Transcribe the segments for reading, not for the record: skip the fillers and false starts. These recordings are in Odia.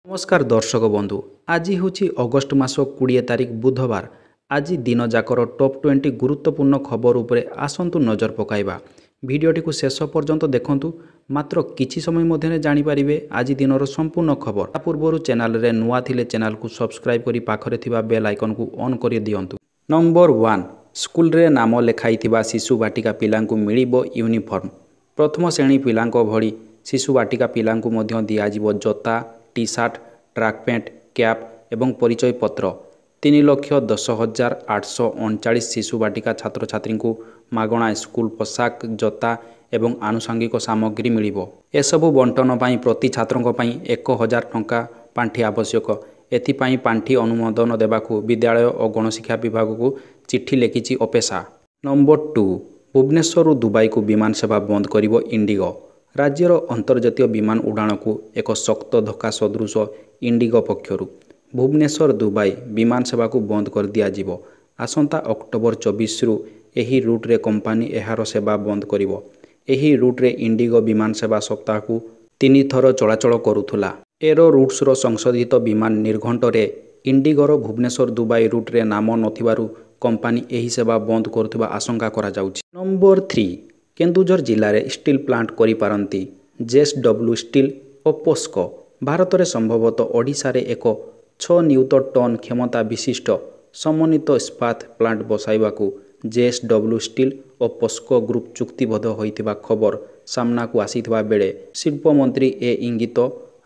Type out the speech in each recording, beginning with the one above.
नमस्कार दर्शक बंधु आज हूँ अगस्ट मास 20 तारिख बुधवार। आज दिन जाकर टॉप 20 गुरुत्वपूर्ण खबर उपरे आसंतु नजर पकाइबा। भिडियोटी को शेष पर्यंत देखंतु। मात्र किछि समय मध्य जानिपारे आज दिनर संपूर्ण खबर। ता पूर्व चैनल रे नुआ थिले चैनल को सब्सक्राइब करी पाखरे थिबा बेल आइकन को ऑन करि दियंतु। नंबर 1 स्कूल रे नाम लेखाइथिबा शिशु बाटिका पिलांकु मिलिबो यूनिफॉर्म। प्रथम श्रेणी पिलांको भଳି शिशु बाटिका पिलांकु मध्य दियाजिबो जोता, T shirt, track pant, cap एवं परिचय पत्र। 3,10,839 शिशु बाटिका छात्र छात्री को मागणा स्कूल पोशाक, जोता एवं आनुषंगिक सामग्री मिलिबो। एसबु बंटन पाई प्रति छात्रों पाई 1,000 टंका पांठी आवश्यक। एथिपाई पांठी अनुमोदन देबाकू विद्यालय और गणशिक्षा विभाग को चिट्ठी लिखिछि ओपेसा। नंबर 2 भुवनेश्वर दुबई को विमान सेवा बंद करिबो इंडिगो। राज्यर अंतर्जातीय विमान उड़ाण को एक शक्त धक्का सदृश इंडिगो पक्षरु भुवनेश्वर दुबई विमान सेवा को बंद कर दिया जिवो। आसंता अक्टोबर 24 रु एही रूट रे कंपनी एहार सेवा बंद करिवो। एही रूट रे इंडिगो विमान सेवा सप्ताह को 3 थर चलाचल करुथुला। एरो रूट्स रो संशोधित विमान निर्घंटरे इंडिगोर भुवनेश्वर दुबई रूट रे नाम नथिबारु कंपनी एही सेवा बंद करुथबा आशंका करा जाउछि। नंबर 3 केन्दुझर जिले में स्टील प्लांट करि पारंती जेएसडब्ल्यू स्टील और पोस्को। भारत में संभवतः ओडिशा रे एक 6 नियुत टन क्षमता विशिष्ट समन्वित इस्पात प्लांट बसाइबाकू जेएसडब्ल्यू स्टील और पोस्को ग्रुप चुक्तिबद्ध होइतिबा खबर सामना को आसीथिबा बेले शिल्प मंत्री ए इंगित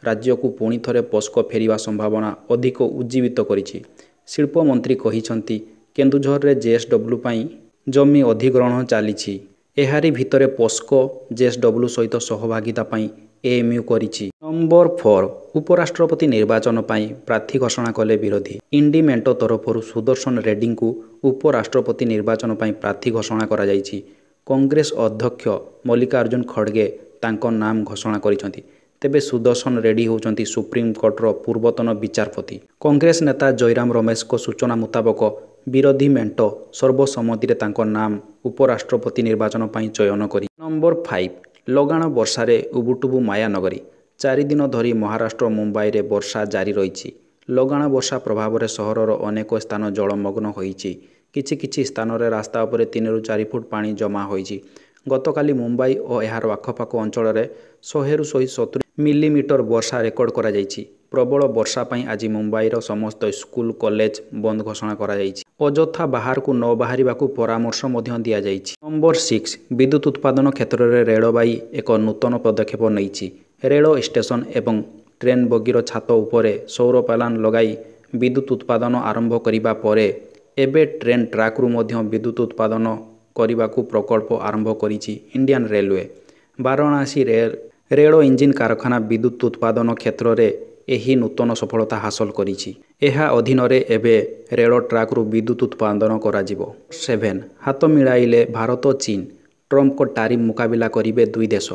राज्य को पुणी थरे पोस्को फेरिबा संभावना अधिक उज्जीवित करिछि। शिल्प मंत्री कहिसंती केन्दुझर रे जेएसडब्ल्यू पई जमी अधिग्रहण चलीछि। एहारी भितरे पोस्को जेएसडब्ल्यू सहित सहभागिता पाई एएमयू करिछि। नंबर 4 उपराष्ट्रपति निर्वाचन पाई प्रार्थी घोषणा कले विरोधी। इंडी मेंटो तरफरु सुदर्शन रेड्डी को उपराष्ट्रपति निर्वाचन पाई प्रार्थी घोषणा करा जाइछि। कांग्रेस अध्यक्ष मल्लिकार्जुन खड़गे तांको नाम घोषणा करिसंती। तेबे सुदर्शन रेड्डी होउचंती सुप्रीम कोर्टर पूर्वतन विचारपति। कांग्रेस नेता जयराम रमेश को सूचना मुताबक विरोधी मेंटो सर्वसम्मति तांको नाम उपराष्ट्रपति निर्वाचन पाई चयन करी। नंबर 5 लगाण वर्षा रे उबुटुबु मायानगरी। 4 दिन धरी महाराष्ट्र मुंबई रे वर्षा जारी रही। लगाण वर्षा प्रभाव में सहरर अनेक स्थान जलमग्न होइछि। किछि किछि स्थान रे रास्ता उपरे 3 रु 4 फुट पानी जमा होइछि। गतकाली मुंबई और एहार आखपाख अंचल रे 100 रु 170 मिलीमीटर वर्षा रेकर्ड करा जाइछि। प्रबल वर्षा पाई आज मुंबई रो समस्त स्कूल कॉलेज बंद घोषणा करा जाइछि। अଯଥା बाहर को न बाहरिबाकू परामर्श मध्य दिया जाइछि। नंबर 6 विद्युत उत्पादन क्षेत्र में रेलबाई एक नूतन पदक्षेप नैछि। रेल स्टेशन एवं ट्रेन बगीर छात उपरे सौर पैनल लगाई विद्युत उत्पादन आरंभ करिबा परे एबे ट्रेन ट्रैक रु मध्य विद्युत उत्पादन करिबाकू प्रकल्प आरंभ करिछि Indian railway. Varanasi rail engine कारखाना विद्युत उत्पादन क्षेत्र में एही नूतन सफलता हासिल करिछि। एहा अधीन रे एबे रेल ट्रैक रु विद्युत उत्पादन करा जिवो। 7 हाथ मिलाइले भारत और चीन ट्रम्प को टारिफ मुकाबिला करिबे दुई देश।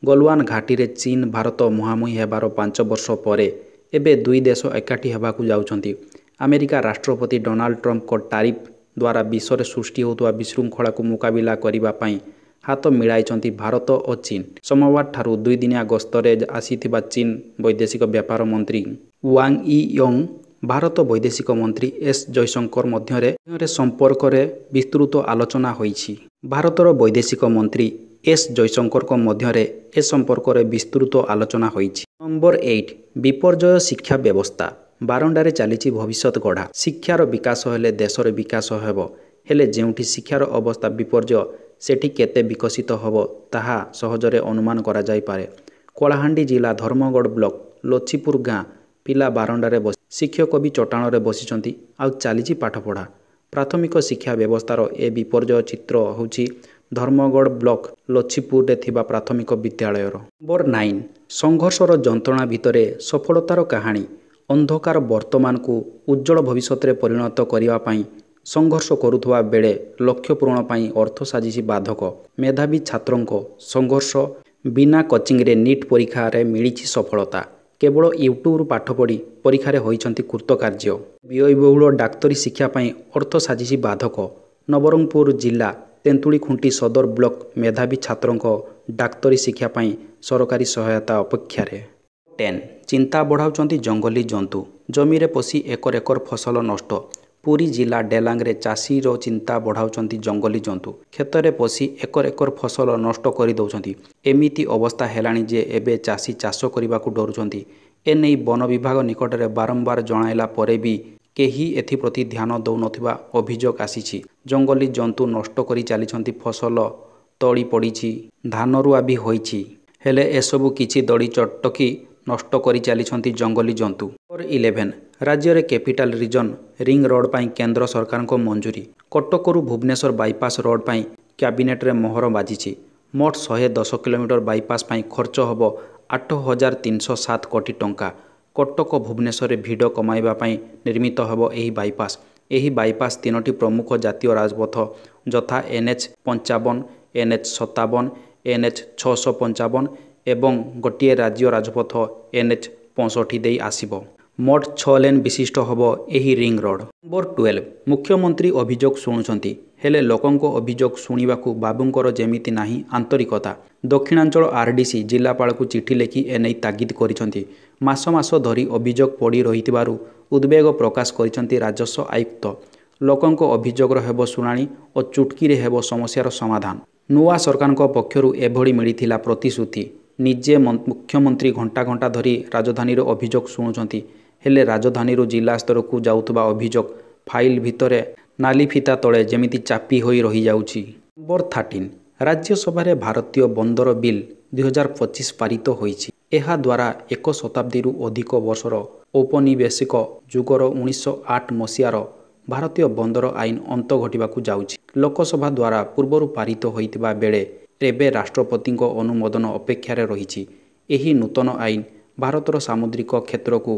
गलवान घाटी रे चीन भारत मुहांमुही हेबार 5 वर्ष परे एबे दुई देश एकाठी हेबाकू जाउछंती। अमेरिका राष्ट्रपति डोनाल्ड ट्रम्प को टारिफ द्वारा विश्व रे सृष्टि होतुवा विशृंखला को मुकाबिला करिबा पई हाथ मिलाइछंती भारत और चीन। सोमवार ठारू 2 दिनिया गस्तरे आसीथिबा चीन वैदेशिक व्यापार मंत्री वांग यीयोंग भारत वैदेशिक मंत्री एस जयशंकर मध्य संपर्क रे विस्तृत आलोचना होइछि। भारतर वैदेशिक मंत्री एस जयशंकर मध्य ए संपर्क रे विस्तृत आलोचना होइछि। नंबर 8 विपर्जय शिक्षा व्यवस्था। बारंडारे चलीछि भविष्यत गढ़ा। शिक्षार विकास हेले देशर विकास हेबो। हेले जेउठी शिक्षार अवस्था विपर्जय सेठी केते विकसित होबो ताहा सहजरे अनुमान करा जाय पारे। कलाहांडी जिला धर्मगढ़ ब्लॉक लोछीपुर गाँ पिला बारंडारे बस शिक्षक भी चटाण रे बसिचंती आउ चलीछि पाठपढ़ा। प्राथमिक शिक्षा व्यवस्थार ए विपर्जय चित्र होछि धर्मगढ़ ब्लॉक लोछीपुर रे थिबा प्राथमिक विद्यालय। नंबर 9 संघर्षर जंत्रणा भितरे सफलतार कहानी। अंधकार वर्तमान को उज्जवल भविष्य रे परिणत करिवा पई संघर्ष करुथुवा बेले लक्ष्य पूरण पाई अर्थ साजिछि बाधक। मेधावी छात्रों संघर्ष बिना कोचिंग रे नीट परीक्षा रे मिलिछि सफलता। केवल यूट्यूब पाठ पढ़ी परीक्षा रे होइछंती कृतकार्य। व्ययबहुल डाक्तरी शिक्षा पाई अर्थ साजिछि बाधक। नवरंगपुर जिला तेंतुलीखुंटी सदर ब्लॉक मेधावी छात्रों डाक्तरी शिक्षा पाई सरकारी सहायता अपेक्षा। 10 ଚିନ୍ତା ବଢ଼ାଉଛନ୍ତି ଜଙ୍ଗଲୀ ଜନ୍ତୁ। ଜମିରେ ପଶି ଏକର ଏକର ଫସଲ ନଷ୍ଟ। ପୁରୀ ଜିଲ୍ଲା ଡେଲାଙ୍ଗରେ ଚାଷୀର ଚିନ୍ତା ବଢ଼ାଉଛନ୍ତି ଜଙ୍ଗଲୀ ଜନ୍ତୁ। କ୍ଷେତରେ ପଶି ଏକର ଏକର ଫସଲ ନଷ୍ଟ କରିଦେଉଛନ୍ତି। ଏମିତି ଅବସ୍ଥା ହେଲାଣି ଯେ ଏବେ ଚାଷୀ ଚାଷ କରିବାକୁ ଡରୁଛନ୍ତି। ଏନେଇ ବନ ବିଭାଗ ନିକଟରେ ବାରମ୍ବାର ଜଣାଇଲା ପରେ ବି କେହି ଏଥିପ୍ରତି ଧ୍ୟାନ ଦେଉନଥିବା ଅଭିଯୋଗ ଆସିଛି। ଜଙ୍ଗଲୀ ଜନ୍ତୁ ନଷ୍ଟ କରି ଚାଲିଛନ୍ତି ଫସଲ, ତଳି ପଡ଼ିଛି, ଧାନରୁଆ ବି ହୋଇଛି। ହେଲେ ଏସବୁ କିଛି ଦଡ଼ି ଚଟକି ନଷ୍ଟ କରି ଚାଲିଛନ୍ତି ଜଙ୍ଗଲୀ ଜନ୍ତୁ। ନମ୍ବର 11 ରାଜ୍ୟରେ କ୍ୟାପିଟାଲ ରିଜନ ରିଙ୍ଗ ରୋଡ୍ ପାଇଁ କେନ୍ଦ୍ର ସରକାରଙ୍କ ମଞ୍ଜୁରୀ। କଟକରୁ ଭୁବନେଶ୍ୱର ବାଇପାସ୍ ରୋଡ୍ ପାଇଁ କ୍ୟାବିନେଟରେ ମୋହର ବାଜିଛି। ମୋଟ 110 କିଲୋମିଟର ବାଇପାସ୍ ପାଇଁ ଖର୍ଚ୍ଚ ହେବ 8,307 କୋଟି ଟଙ୍କା। କଟକ ଭୁବନେଶ୍ୱରରେ ଭିଡ଼ କମାଇବା ପାଇଁ ନିର୍ମିତ ହେବ ଏହି ବାଇପାସ୍। ଏହି ବାଇପାସ୍ ତିନୋଟି ପ୍ରମୁଖ ଜାତୀୟ ରାଜପଥ ଯଥା NH-55, NH-57, NH-655 ଏବଂ ଗୋଟିଏ ରାଜ୍ୟ ରାଜପଥ NH-65 ଦେଇ ଆସିବ। ମୋଟ 6 ଲେନ୍ ବିଶିଷ୍ଟ ହେବ ଏହି ରିଙ୍ଗ ରୋଡ୍। ନମ୍ବର 12 ମୁଖ୍ୟମନ୍ତ୍ରୀ ଅଭିଯୋଗ ଶୁଣୁଛନ୍ତି, ହେଲେ ଲୋକଙ୍କ ଅଭିଯୋଗ ଶୁଣିବାକୁ ବାବୁଙ୍କର ଯେମିତି ନାହିଁ ଆନ୍ତରିକତା। ଦକ୍ଷିଣାଞ୍ଚଳ RDC ଜିଲ୍ଲାପାଳକୁ ଚିଠି ଲେଖି ଏନେଇ ତାଗିଦ କରିଛନ୍ତି। ମାସ ମାସ ଧରି ଅଭିଯୋଗ ପଡ଼ି ରହିଥିବାରୁ ଉଦ୍ବେଗ ପ୍ରକାଶ କରିଛନ୍ତି ରାଜସ୍ୱ ଆୟୁକ୍ତ। ଲୋକଙ୍କ ଅଭିଯୋଗର ହେବ ଶୁଣାଣି ଓ ଚୁଟକିରେ ହେବ ସମସ୍ୟାର ସମାଧାନ। ନୂଆ ସରକାରଙ୍କ ପକ୍ଷରୁ ଏଭଳି ମିଳିଥିଲା ପ୍ରତିଶ୍ରୁତି। ନିଜେ ମୁଖ୍ୟମନ୍ତ୍ରୀ ଘଣ୍ଟା ଘଣ୍ଟା ଧରି ରାଜଧାନୀର ଅଭିଯୋଗ ଶୁଣୁଛନ୍ତି, ହେଲେ ରାଜଧାନୀରୁ ଜିଲ୍ଲା ସ୍ତରକୁ ଯାଉଥିବା ଅଭିଯୋଗ ଫାଇଲ ଭିତରେ ନାଲି ଫିତା ତଳେ ଯେମିତି ଚାପି ହୋଇ ରହିଯାଉଛି। ନମ୍ବର 13 ରାଜ୍ୟସଭାରେ ଭାରତୀୟ ବନ୍ଦର ବିଲ୍ 2025 ପାରିତ ହୋଇଛି। ଏହା ଦ୍ୱାରା ଏକ ଶତାବ୍ଦୀରୁ ଅଧିକ ବର୍ଷର ଔପନିବେଶିକ ଯୁଗର 1908 ମସିହାର ଭାରତୀୟ ବନ୍ଦର ଆଇନ ଅନ୍ତ ଘଟିବାକୁ ଯାଉଛି। ଲୋକସଭା ଦ୍ୱାରା ପୂର୍ବରୁ ପାରିତ ହୋଇଥିବା ବେଳେ ଏବେ ରାଷ୍ଟ୍ରପତିଙ୍କ ଅନୁମୋଦନ ଅପେକ୍ଷାରେ ରହିଛି। ଏହି ନୂତନ ଆଇନ ଭାରତର ସାମୁଦ୍ରିକ କ୍ଷେତ୍ରକୁ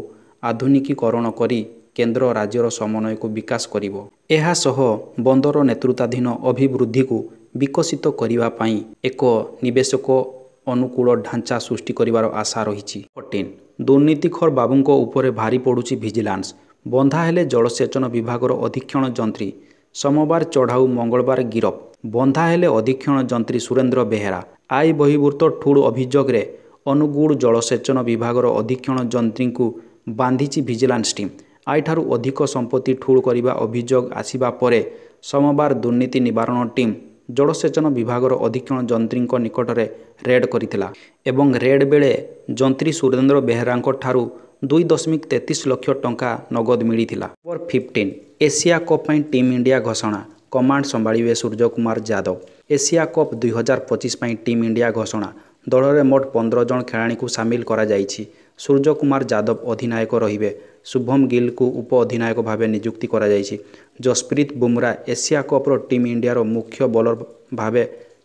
ଆଧୁନିକୀକରଣ କରି କେନ୍ଦ୍ର ରାଜ୍ୟର ସମନ୍ୱୟକୁ ବିକାଶ କରିବ। ଏହା ସହ ବନ୍ଦର ନେତୃତ୍ୱାଧୀନ ଅଭିବୃଦ୍ଧିକୁ ବିକଶିତ କରିବା ପାଇଁ ଏକ ନିବେଶକ ଅନୁକୂଳ ଢାଞ୍ଚା ସୃଷ୍ଟି କରିବାର ଆଶା ରହିଛି। 14 ଦୁର୍ନୀତିଖୋର ବାବୁଙ୍କ ଉପରେ ଭାରି ପଡ଼ୁଛି ଭିଜିଲାନ୍ସ। ବନ୍ଧା ହେଲେ ଜଳସେଚନ ବିଭାଗର ଅଧୀକ୍ଷଣ ଯନ୍ତ୍ରୀ। ସୋମବାର ଚଢ଼ାଉ, ମଙ୍ଗଳବାର ଗିରଫ। ବନ୍ଧା ହେଲେ ଅଧୀକ୍ଷଣ ଯନ୍ତ୍ରୀ ସୁରେନ୍ଦ୍ର ବେହେରା। ଆୟ ବହିର୍ଭୂତ ଠୁଳ ଅଭିଯୋଗରେ ଅନୁଗୁଳ ଜଳସେଚନ ବିଭାଗର ଅଧୀକ୍ଷଣ ଯନ୍ତ୍ରୀଙ୍କୁ ବାନ୍ଧିଛି ଭିଜିଲାନ୍ସ ଟିମ୍। ଆୟଠାରୁ ଅଧିକ ସମ୍ପତ୍ତି ଠୁଳ କରିବା ଅଭିଯୋଗ ଆସିବା ପରେ ସୋମବାର ଦୁର୍ନୀତି ନିବାରଣ ଟିମ୍ ଜଳସେଚନ ବିଭାଗର ଅଧୀକ୍ଷଣ ଯନ୍ତ୍ରୀଙ୍କ ନିକଟରେ ରେଡ୍ କରିଥିଲା ଏବଂ ରେଡ୍ ବେଳେ ଯନ୍ତ୍ରୀ ସୁରେନ୍ଦ୍ର ବେହେରାଙ୍କ ଠାରୁ 2.33 ଲକ୍ଷ ଟଙ୍କା ନଗଦ ମିଳିଥିଲା। ନମ୍ବର 15 ଏସିଆ କପ୍ ପାଇଁ ଟିମ୍ ଇଣ୍ଡିଆ ଘୋଷଣା। କମାଣ୍ଡ ସମ୍ଭାଳିବେ ସୂର୍ଯ୍ୟକୁମାର ଯାଦବ। ଏସିଆ କପ୍ 2025 ପାଇଁ ଟିମ୍ ଇଣ୍ଡିଆ ଘୋଷଣା। ଦଳରେ ମୋଟ 15 ଜଣ ଖେଳାଳିଙ୍କୁ ସାମିଲ କରାଯାଇଛି। ସୂର୍ଯ୍ୟକୁମାର ଯାଦବ ଅଧିନାୟକ ରହିବେ। ଶୁଭମ ଗିଲଙ୍କୁ ଉପ ଅଧିନାୟକ ଭାବେ ନିଯୁକ୍ତି କରାଯାଇଛି। ଯଶପ୍ରୀତ ବୁମରା ଏସିଆ କପ୍ର ଟିମ୍ ଇଣ୍ଡିଆର ମୁଖ୍ୟ ବୋଲର ଭାବେ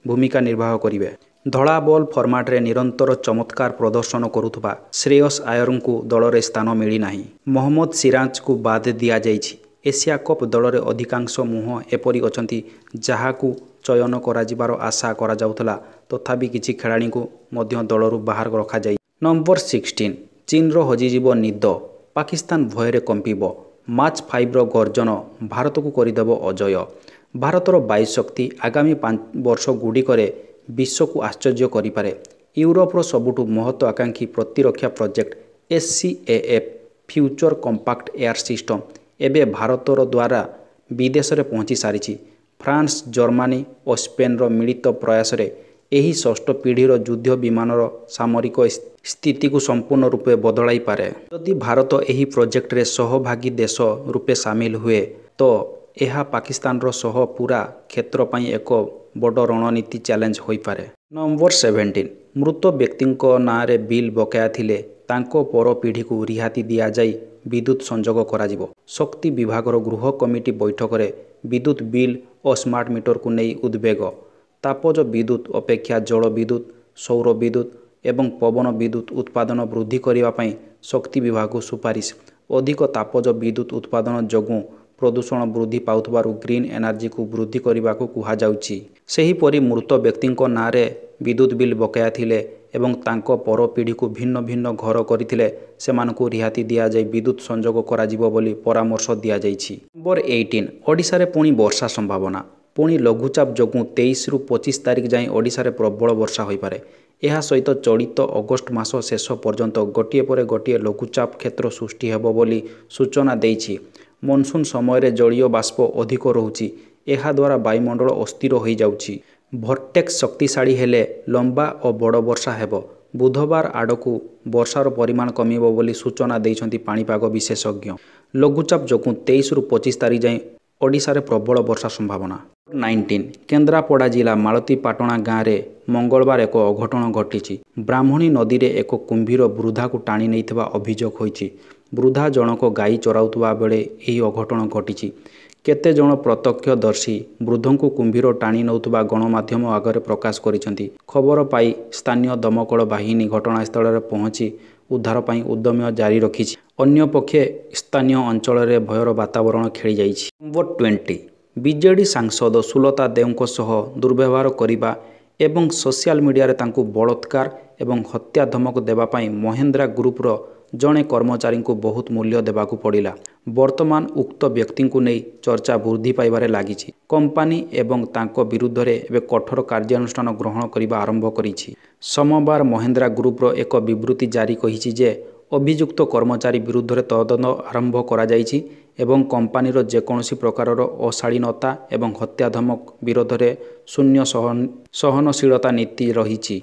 ଭୂମିକା ନିର୍ବାହ କରିବେ। ଧଳା ବଲ୍ ଫର୍ମାଟରେ ନିରନ୍ତର ଚମତ୍କାର ପ୍ରଦର୍ଶନ କରୁଥିବା ଶ୍ରେୟସ ଆୟରଙ୍କୁ ଦଳରେ ସ୍ଥାନ ମିଳିନାହିଁ। ମହମ୍ମଦ ସିରାଜଙ୍କୁ ବାଦ୍ ଦିଆଯାଇଛି। ଏସିଆ କପ୍ ଦଳରେ ଅଧିକାଂଶ ମୁହଁ ଏପରି ଅଛନ୍ତି ଯାହାକୁ ଚୟନ କରାଯିବାର ଆଶା କରାଯାଉଥିଲା, ତଥାପି କିଛି ଖେଳାଳିଙ୍କୁ ମଧ୍ୟ ଦଳରୁ ବାହାର ରଖାଯାଇଛି। ନମ୍ବର 16 ଚୀନର ହଜିଯିବ ନିଦ, ପାକିସ୍ତାନ ଭୟରେ କମ୍ପିବ। ମ୍ୟାଚ୍ 5ର ଗର୍ଜନ ଭାରତକୁ କରିଦେବ ଅଜୟ। ଭାରତର ବାୟୁ ଶକ୍ତି ଆଗାମୀ 5 ବର୍ଷଗୁଡ଼ିକରେ ବିଶ୍ୱକୁ ଆଶ୍ଚର୍ଯ୍ୟ କରିପାରେ। ୟୁରୋପର ସବୁଠୁ ମହତ୍ୱାକାଂକ୍ଷୀ ପ୍ରତିରକ୍ଷା project SCAF future compact air system ଏବେ ଭାରତର ଦ୍ୱାରା ବିଦେଶରେ ପହଞ୍ଚି ସାରିଛି। ଫ୍ରାନ୍ସ, ଜର୍ମାନୀ ଓ ସ୍ପେନର ମିଳିତ ପ୍ରୟାସରେ ଏହି ଷଷ୍ଠ ପିଢ଼ିର ଯୁଦ୍ଧ ବିମାନର ସାମରିକ ସ୍ଥିତିକୁ ସମ୍ପୂର୍ଣ୍ଣ ରୂପେ ବଦଳାଇ ପାରେ। ଯଦି ଭାରତ ଏହି ପ୍ରୋଜେକ୍ଟରେ ସହଭାଗୀ ଦେଶ ରୂପେ ସାମିଲ ହୁଏ, ତ ଏହା ପାକିସ୍ତାନର ସହ ପୂରା କ୍ଷେତ୍ର ପାଇଁ ଏକ ବଡ଼ ରଣନୀତି ଚ୍ୟାଲେଞ୍ଜ ହୋଇପାରେ। ନମ୍ବର 17 ମୃତ ବ୍ୟକ୍ତିଙ୍କ ନାଁରେ ବିଲ୍ ବକେୟା ଥିଲେ ତାଙ୍କ ପର ପିଢ଼ିକୁ ରିହାତି ଦିଆଯାଇ ବିଦ୍ୟୁତ୍ ସଂଯୋଗ କରାଯିବ। ଶକ୍ତି ବିଭାଗର ଗୃହ କମିଟି ବୈଠକରେ ବିଦ୍ୟୁତ୍ ବିଲ୍ ଓ ସ୍ମାର୍ଟ ମିଟରକୁ ନେଇ ଉଦ୍ବେଗ। ତାପଜ ବିଦ୍ୟୁତ୍ ଅପେକ୍ଷା ଜଳ ବିଦ୍ୟୁତ୍, ସୌର ବିଦ୍ୟୁତ୍ ଏବଂ ପବନ ବିଦ୍ୟୁତ୍ ଉତ୍ପାଦନ ବୃଦ୍ଧି କରିବା ପାଇଁ ଶକ୍ତି ବିଭାଗକୁ ସୁପାରିଶ। ଅଧିକ ତାପଜ ବିଦ୍ୟୁତ୍ ଉତ୍ପାଦନ ଯୋଗୁଁ ପ୍ରଦୂଷଣ ବୃଦ୍ଧି ପାଉଥିବାରୁ ଗ୍ରୀନ୍ ଏନର୍ଜିକୁ ବୃଦ୍ଧି କରିବାକୁ କୁହାଯାଉଛି। ସେହିପରି ମୃତ ବ୍ୟକ୍ତିଙ୍କ ନାଁରେ ବିଦ୍ୟୁତ୍ ବିଲ୍ ବକେୟା ଥିଲେ ଏବଂ ତାଙ୍କ ପର ପିଢ଼ିକୁ ଭିନ୍ନ ଭିନ୍ନ ଘର କରିଥିଲେ ସେମାନଙ୍କୁ ରିହାତି ଦିଆଯାଇ ବିଦ୍ୟୁତ୍ ସଂଯୋଗ କରାଯିବ ବୋଲି ପରାମର୍ଶ ଦିଆଯାଇଛି। ନମ୍ବର 18 ଓଡ଼ିଶାରେ ପୁଣି ବର୍ଷା ସମ୍ଭାବନା। ପୁଣି ଲଘୁଚାପ ଯୋଗୁଁ 23ରୁ 25 ତାରିଖ ଯାଏଁ ଓଡ଼ିଶାରେ ପ୍ରବଳ ବର୍ଷା ହୋଇପାରେ। ଏହା ସହିତ ଚଳିତ ଅଗଷ୍ଟ ମାସ ଶେଷ ପର୍ଯ୍ୟନ୍ତ ଗୋଟିଏ ପରେ ଗୋଟିଏ ଲଘୁଚାପ କ୍ଷେତ୍ର ସୃଷ୍ଟି ହେବ ବୋଲି ସୂଚନା ଦେଇଛି। ମନସୁନ୍ ସମୟରେ ଜଳୀୟ ବାଷ୍ପ ଅଧିକ ରହୁଛି। ଏହାଦ୍ୱାରା ବାୟୁମଣ୍ଡଳ ଅସ୍ଥିର ହୋଇଯାଉଛି। ଭର୍ଟେକ୍ସ ଶକ୍ତିଶାଳୀ ହେଲେ ଲମ୍ବା ଓ ବଡ଼ ବର୍ଷା ହେବ। ବୁଧବାର ଆଡ଼କୁ ବର୍ଷାର ପରିମାଣ କମିବ ବୋଲି ସୂଚନା ଦେଇଛନ୍ତି ପାଣିପାଗ ବିଶେଷଜ୍ଞ। ଲଘୁଚାପ ଯୋଗୁଁ 23ରୁ 25 ତାରିଖ ଯାଏଁ ଓଡ଼ିଶାରେ ପ୍ରବଳ ବର୍ଷା ସମ୍ଭାବନା। 19 କେନ୍ଦ୍ରାପଡ଼ା ଜିଲ୍ଲା ମାଳତୀପାଟଣା ଗାଁରେ ମଙ୍ଗଳବାର ଏକ ଅଘଟଣ ଘଟିଛି। ବ୍ରାହ୍ମଣୀ ନଦୀରେ ଏକ କୁମ୍ଭୀର ବୃଦ୍ଧାକୁ ଟାଣି ନେଇଥିବା ଅଭିଯୋଗ ହୋଇଛି। ବୃଦ୍ଧା ଜଣକ ଗାଈ ଚରାଉଥିବା ବେଳେ ଏହି ଅଘଟଣ ଘଟିଛି। କେତେଜଣ ପ୍ରତ୍ୟକ୍ଷଦର୍ଶୀ ବୃଦ୍ଧଙ୍କୁ କୁମ୍ଭୀର ଟାଣି ନେଉଥିବା ଗଣମାଧ୍ୟମ ଆଗରେ ପ୍ରକାଶ କରିଛନ୍ତି। ଖବର ପାଇ ସ୍ଥାନୀୟ ଦମକଳ ବାହିନୀ ଘଟଣାସ୍ଥଳରେ ପହଞ୍ଚି ଉଦ୍ଧାର ପାଇଁ ଉଦ୍ୟମ ଜାରି ରଖିଛି। ଅନ୍ୟପକ୍ଷେ ସ୍ଥାନୀୟ ଅଞ୍ଚଳରେ ଭୟର ବାତାବରଣ ଖେଳିଯାଇଛି। ନମ୍ବର 20 ବିଜେଡି ସାଂସଦ ସୁଲତା ଦେଓଙ୍କ ସହ ଦୁର୍ବ୍ୟବହାର କରିବା ଏବଂ ସୋସିଆଲ ମିଡିଆରେ ତାଙ୍କୁ ବଳାତ୍କାର ଏବଂ ହତ୍ୟା ଧମକ ଦେବା ପାଇଁ ମହିନ୍ଦ୍ରା ଗ୍ରୁପର ଜଣେ କର୍ମଚାରୀଙ୍କୁ ବହୁତ ମୂଲ୍ୟ ଦେବାକୁ ପଡ଼ିଲା। ବର୍ତ୍ତମାନ ଉକ୍ତ ବ୍ୟକ୍ତିଙ୍କୁ ନେଇ ଚର୍ଚ୍ଚା ବୃଦ୍ଧି ପାଇବାରେ ଲାଗିଛି। କମ୍ପାନୀ ଏବଂ ତାଙ୍କ ବିରୁଦ୍ଧରେ ଏବେ କଠୋର କାର୍ଯ୍ୟାନୁଷ୍ଠାନ ଗ୍ରହଣ କରିବା ଆରମ୍ଭ କରିଛି। ସୋମବାର ମହିନ୍ଦ୍ରା ଗ୍ରୁପର ଏକ ବିବୃତ୍ତି ଜାରି କହିଛି ଯେ ଅଭିଯୁକ୍ତ କର୍ମଚାରୀ ବିରୁଦ୍ଧରେ ତଦନ୍ତ ଆରମ୍ଭ କରାଯାଇଛି ଏବଂ କମ୍ପାନୀର ଯେକୌଣସି ପ୍ରକାରର ଅଶାଳୀନତା ଏବଂ ହତ୍ୟା ଧମକ ବିରୋଧରେ ଶୂନ୍ୟ ସହନଶୀଳତା ନୀତି ରହିଛି।